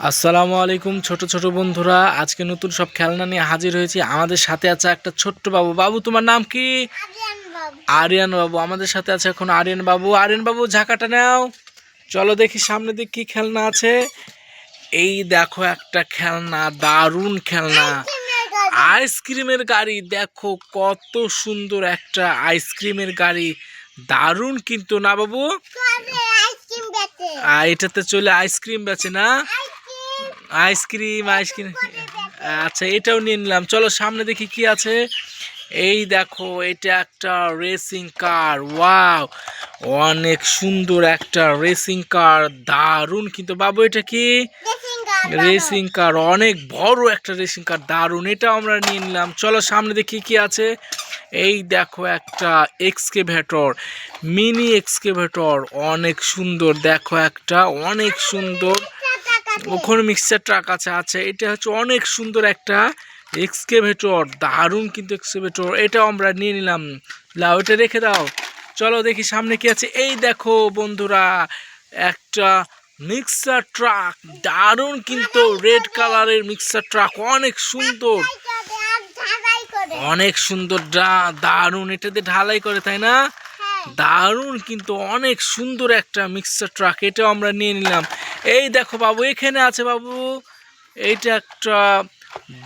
আসসালামু আলাইকুম ছোট ছোট বন্ধুরা, আজকে নতুন সব খেলনা নিয়ে হাজির হয়েছি। আমাদের সাথে আছে একটা ছোট্ট বাবু। বাবু, তোমার নাম কি? আরিয়ান বাবু। আমাদের সাথে আছে এখন আরিয়ান বাবু। আরিয়ান বাবু, ঝাঁকাটা নাও। চলো দেখি সামনে দিক কি খেলনা আছে। এই দেখো একটা খেলনা, দারুণ খেলনা, আইসক্রিমের গাড়ি। দেখো কত সুন্দর একটা আইসক্রিমের গাড়ি, দারুণ কিন্তু না বাবু? এটাতে চলে আইসক্রিম বেচে না? আইসক্রিম আইসক্রিম আচ্ছা, এটাও নিয়ে নিলাম। চলো সামনে দেখি কি আছে। এই দেখো, এটা একটা রেসিং কার। ওয়াও, অনেক সুন্দর একটা রেসিং কার, দারুণ কিন্তু বাবু। এটা কি? রেসিং কার, অনেক বড় একটা রেসিং কার, দারুণ। এটাও আমরা নিয়ে নিলাম। চলো সামনে দেখি কি আছে। এই দেখো একটা এক্সকেভেটর, মিনি এক্সকেভেটর, অনেক সুন্দর। দেখো একটা অনেক সুন্দর, ওখানে মিক্সচার ট্রাক আছে। আচ্ছা, এটা হচ্ছে অনেক সুন্দর একটা এক্সকেভেটর, দারুণ কিন্তু এক্সকেভেটর। এটাও আমরা নিয়ে নিলাম। লাও, এটা রেখে দাও। চলো দেখি সামনে কি আছে। এই দেখো বন্ধুরা, একটা মিক্সার ট্রাক, দারুণ কিন্তু, রেড কালারের মিক্সার ট্রাক, অনেক সুন্দর, অনেক সুন্দর, দারুণ। এটাতে ঢালাই করে, তাই না? দারুণ কিন্তু, অনেক সুন্দর একটা মিক্সার ট্রাক। এটাও আমরা নিয়ে নিলাম। এই দেখো বাবু, এখানে আছে বাবু, এইটা একটা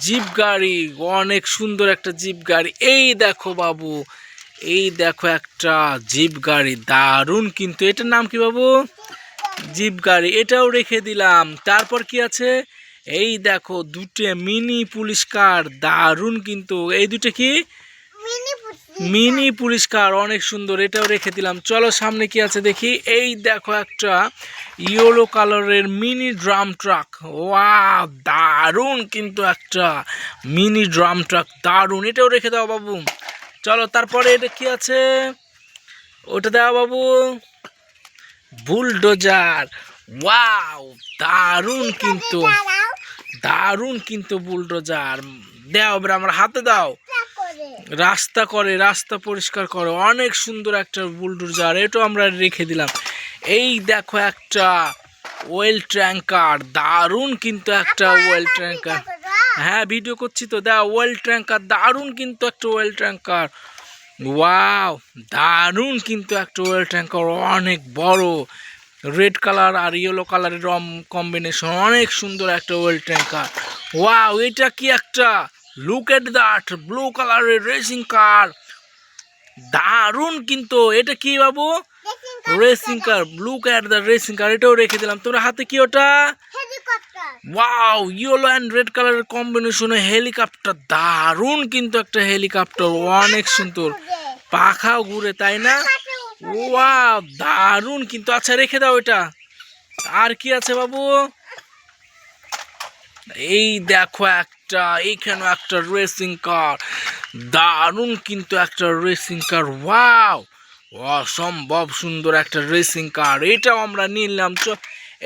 জিপ গাড়ি, অনেক সুন্দর একটা জিপ গাড়ি। এই দেখো বাবু, এই দেখো একটা জিপ গাড়ি, দারুণ কিন্তু। এটার নাম কি বাবু? জিপ গাড়ি। এটাও রেখে দিলাম। তারপর কি আছে? এই দেখো দুটো মিনি পুলিশ কার, দারুণ কিন্তু। এই দুটো কি? মিনি পুলিশ কার, অনেক সুন্দর। এটাও রেখে দিলাম। চলো সামনে কি আছে দেখি। এই দেখো একটা ইয়েলো কালারের মিনি ড্রাম ট্রাক। ওয়াও, দারুণ কিন্তু একটা মিনি ড্রাম ট্রাক, দারুণ। এটাও রেখে দাও বাবু। চলো তারপরে এটা কি আছে, ওটা দাও বাবু। বুলডোজার। ওয়াও, দারুণ কিন্তু, দারুণ কিন্তু বুলডোজার। দাও এবার আমার হাতে দাও। রাস্তা করে, রাস্তা পরিষ্কার করে, অনেক সুন্দর একটা বুলডোজার। এটাও আমরা রেখে দিলাম। এই দেখো একটা ওয়েল ট্যাঙ্কার, দারুণ কিন্তু একটা ওয়েল ট্যাঙ্কার। হ্যাঁ, ভিডিও করছি তো। দাও, ওয়েল ট্যাঙ্কার, দারুণ কিন্তু একটা ওয়েল ট্যাঙ্কার। ওয়াও, দারুণ কিন্তু একটা ওয়েল ট্যাঙ্কার, অনেক বড়, রেড কালার আর ইয়েলো কালারের কম্বিনেশন, অনেক সুন্দর একটা ওয়েল ট্যাঙ্কার। ওয়াও, এটা কি একটা, লুক এট দ্যাট, ব্লু কালারের রেসিং কার, দারুণ কিন্তু। এটা কি বাবু? Racing car, blue at the racing car. এটাও রেখে দিলাম। তোমরা হাতে কি ওটা? ওয়াও, ইয়েলো অ্যান্ড রেড কালারের কম্বিনেশনে হেলিকপ্টার, দারুণ কিন্তু একটা হেলিকপ্টার, অনেক সুন্দর, পাখাও ঘুরে, তাই না? ওয়াও, দারুণ কিন্তু। আচ্ছা, রেখে দাও এটা। আর কি আছে বাবু? এই দেখো একটা, এইখানে একটা রেসিং কার, দারুণ কিন্তু একটা রেসিং কার। ওয়াও, অসম্ভব সুন্দর একটা রেসিং কার। এটাও আমরা নিলাম।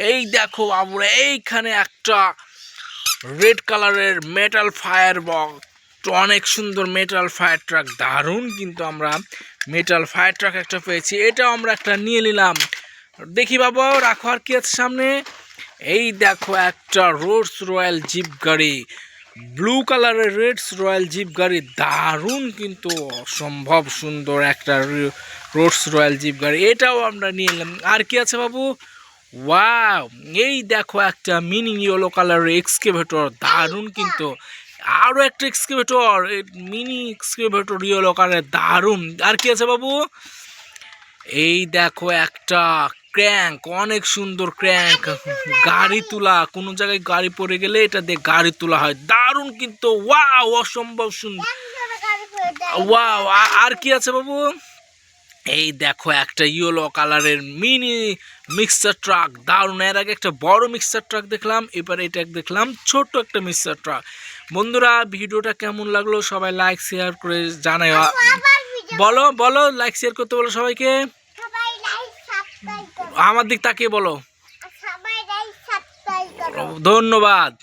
এই দেখো বাবুরা, এইখানে একটা রেড কালারের মেটাল ফায়ার বক্স, অনেক সুন্দর মেটাল ফায়ার ট্রাক, দারুণ কিন্তু। আমরা মেটাল ফায়ার ট্রাক একটা পেয়েছি। এটাও আমরা একটা নিয়ে নিলাম। দেখি বাবা, রাখো। আর কি আছে সামনে? এই দেখো একটা রোলস রয়্যাল জিপ গাড়ি, ব্লু কালারের রেডস রয়্যাল জিপ গাড়ি, দারুণ কিন্তু, অসম্ভব সুন্দর একটা রোলস রয়্যাল জিপ গাড়ি। এটাও আমরা নিয়ে নিলাম। আর কি আছে বাবু? ওয়াও, এই দেখো একটা মিনি ইয়েলো কালারের এক্সকেভেটর, দারুণ কিন্তু। আরও একটা এক্সকেভেটর, মিনি এক্সকেভেটর ইয়েলো কালারের, দারুণ। আর কি আছে বাবু? এই দেখো একটা ক্র্যাঙ্ক, অনেক সুন্দর ক্র্যাঙ্ক, গাড়ি তোলা, কোনো জায়গায় গাড়ি পড়ে গেলে এটা দিয়ে গাড়ি তোলা হয়, দারুণ কিন্তু। ওয়াও, অসম্ভব সুন্দর। ওয়াও, আর কি আছে বাবু? এই দেখো একটা ইয়েলো কালারের মিনি মিক্সার ট্রাক, দারুণ। এর আগে একটা বড় মিক্সার ট্রাক দেখলাম, এবার এটা দেখলাম ছোট্ট একটা মিক্সার ট্রাক। বন্ধুরা, ভিডিওটা কেমন লাগলো সবাই লাইক শেয়ার করে জানাই। বলো বলো, লাইক শেয়ার করতে বলো সবাইকে। আমার দিক তাকিয়ে বলো। ধন্যবাদ।